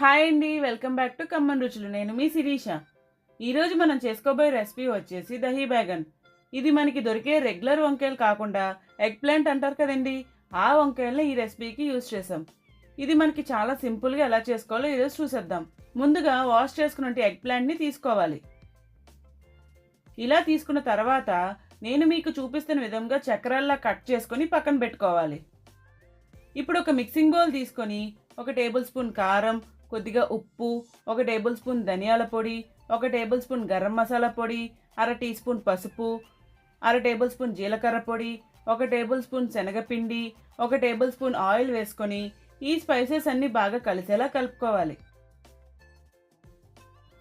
Hi అండి, welcome back to common రుచులు. నేను మీ శిరీష. ఈరోజు మనం చేసుకోబోయే రెసిపీ వచ్చేసి దహీ బేగన్. ఇది మనకి దొరికే రెగ్యులర్ వంకాయలు కాకుండా ఎగ్ ప్లాంట్ అంటారు కదండి, ఆ వంకాయలను ఈ రెసిపీకి యూజ్ చేసాం. ఇది మనకి చాలా సింపుల్గా ఎలా చేసుకోవాలో ఈరోజు చూసేద్దాం. ముందుగా వాష్ చేసుకున్నట్టు ఎగ్ ప్లాంట్ని తీసుకోవాలి. ఇలా తీసుకున్న తర్వాత నేను మీకు చూపిస్తున్న విధంగా చక్రాల్లా కట్ చేసుకొని పక్కన పెట్టుకోవాలి. ఇప్పుడు ఒక మిక్సింగ్ బౌల్ తీసుకొని 1 టేబుల్ స్పూన్ కారం, కొద్దిగా ఉప్పు, 1 టేబుల్ స్పూన్ ధనియాల పొడి, 1 టేబుల్ స్పూన్ గరం మసాలా పొడి, 1/2 టీ స్పూన్ పసుపు, 1/2 టేబుల్ స్పూన్ జీలకర్ర పొడి, 1 టేబుల్ స్పూన్ శనగపిండి, 1 టేబుల్ స్పూన్ ఆయిల్ వేసుకొని ఈ స్పైసెస్ అన్నీ బాగా కలిసేలా కలుపుకోవాలి.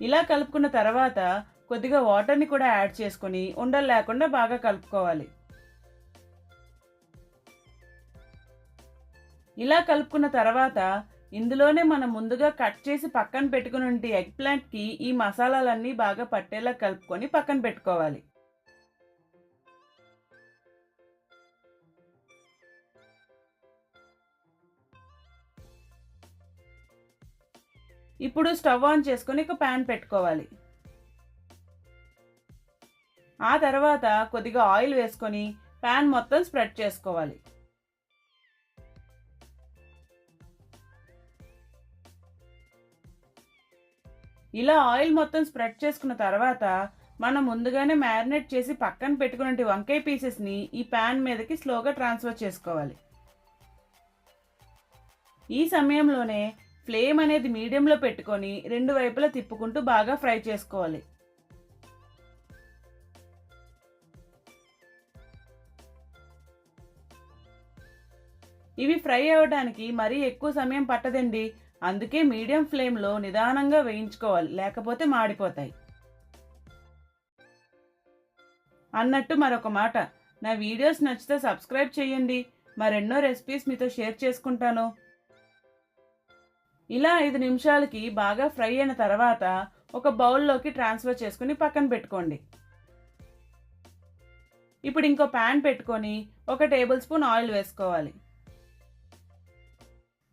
ఇలా కలుపుకున్న తర్వాత కొద్దిగా వాటర్ని కూడా యాడ్ చేసుకొని ఉండలు లేకుండా బాగా కలుపుకోవాలి. ఇలా కలుపుకున్న తర్వాత ఇందులోనే మనం ముందుగా కట్ చేసి పక్కన పెట్టుకున్న ఎగ్ ప్లాంట్కి ఈ మసాలాలన్నీ బాగా పట్టేలా కలుపుకొని పక్కన పెట్టుకోవాలి. ఇప్పుడు స్టవ్ ఆన్ చేసుకొని ఒక ప్యాన్ పెట్టుకోవాలి. ఆ తర్వాత కొద్దిగా ఆయిల్ వేసుకొని ప్యాన్ మొత్తం స్ప్రెడ్ చేసుకోవాలి. ఇలా ఆయిల్ మొత్తం స్ప్రెడ్ చేసుకున్న తర్వాత మనం ముందుగానే మ్యారినేట్ చేసి పక్కన పెట్టుకున్న వంకాయ పీసెస్ని ఈ ప్యాన్ మీదకి స్లోగా ట్రాన్స్ఫర్ చేసుకోవాలి. ఈ సమయంలోనే ఫ్లేమ్ అనేది మీడియంలో పెట్టుకొని 2 వైపులా తిప్పుకుంటూ బాగా ఫ్రై చేసుకోవాలి. ఇవి ఫ్రై అవ్వడానికి మరీ ఎక్కువ సమయం పట్టదండి, అందుకే మీడియం ఫ్లేమ్లో నిదానంగా వేయించుకోవాలి, లేకపోతే మాడిపోతాయి. అన్నట్టు మరొక మాట, నా వీడియోస్ నచ్చితే సబ్స్క్రైబ్ చేయండి, మరెన్నో రెసిపీస్ మీతో షేర్ చేసుకుంటాను. ఇలా 5 నిమిషాలకి బాగా ఫ్రై అయిన తర్వాత ఒక బౌల్లోకి ట్రాన్స్ఫర్ చేసుకుని పక్కన పెట్టుకోండి. ఇప్పుడు ఇంకో ప్యాన్ పెట్టుకొని 1 టేబుల్ స్పూన్ ఆయిల్ వేసుకోవాలి.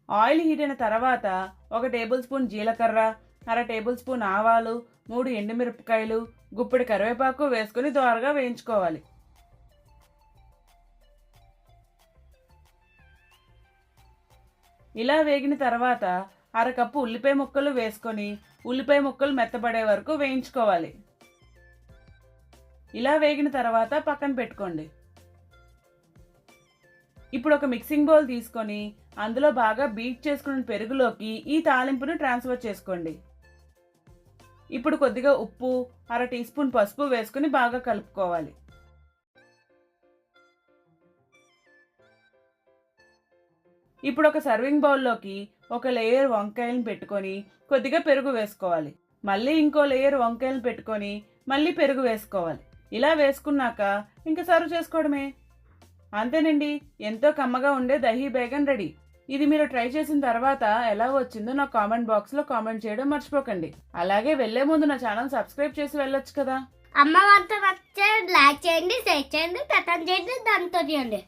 ఆయిల్ హీట్ అయిన తర్వాత 1 టేబుల్ స్పూన్ జీలకర్ర, 1/2 టేబుల్ స్పూన్ ఆవాలు, 3 ఎండుమిరపకాయలు, గుప్పెడు కరివేపాకు వేసుకొని దోరగా వేయించుకోవాలి. ఇలా వేగిన తర్వాత 1/2 కప్పు ఉల్లిపాయ ముక్కలు వేసుకొని ఉల్లిపాయ ముక్కలు మెత్తబడే వరకు వేయించుకోవాలి. ఇలా వేగిన తర్వాత పక్కన పెట్టుకోండి. ఇప్పుడు ఒక మిక్సింగ్ బౌల్ తీసుకొని అందులో బాగా బీట్ చేసుకున్న పెరుగులోకి ఈ తాలింపును ట్రాన్స్ఫర్ చేసుకోండి. ఇప్పుడు కొద్దిగా ఉప్పు, 1/2 టీ స్పూన్ పసుపు వేసుకుని బాగా కలుపుకోవాలి. ఇప్పుడు ఒక సర్వింగ్ బౌల్లోకి ఒక లేయర్ వంకాయలను పెట్టుకొని కొద్దిగా పెరుగు వేసుకోవాలి. మళ్ళీ ఇంకో లేయర్ వంకాయలను పెట్టుకొని మళ్ళీ పెరుగు వేసుకోవాలి. ఇలా వేసుకున్నాక ఇంకా సర్వ్ చేసుకోవడమే. అంతేనండి, ఎంతో కమ్మగా ఉండే దహీ బేగన్ రెడీ. ఇది మీరు ట్రై చేసిన తర్వాత ఎలా వచ్చిందో నా కామెంట్ బాక్స్లో కామెంట్ చేయడం మర్చిపోకండి. అలాగే వెళ్లే ముందు నా ఛానల్ సబ్స్క్రైబ్ చేసి వెళ్ళొచ్చు కదా. అమ్మ వంట నచ్చే లైక్ చేయండి, షేర్ చేయండి, కమెంట్ చేయండి, దాంతో చేయండి.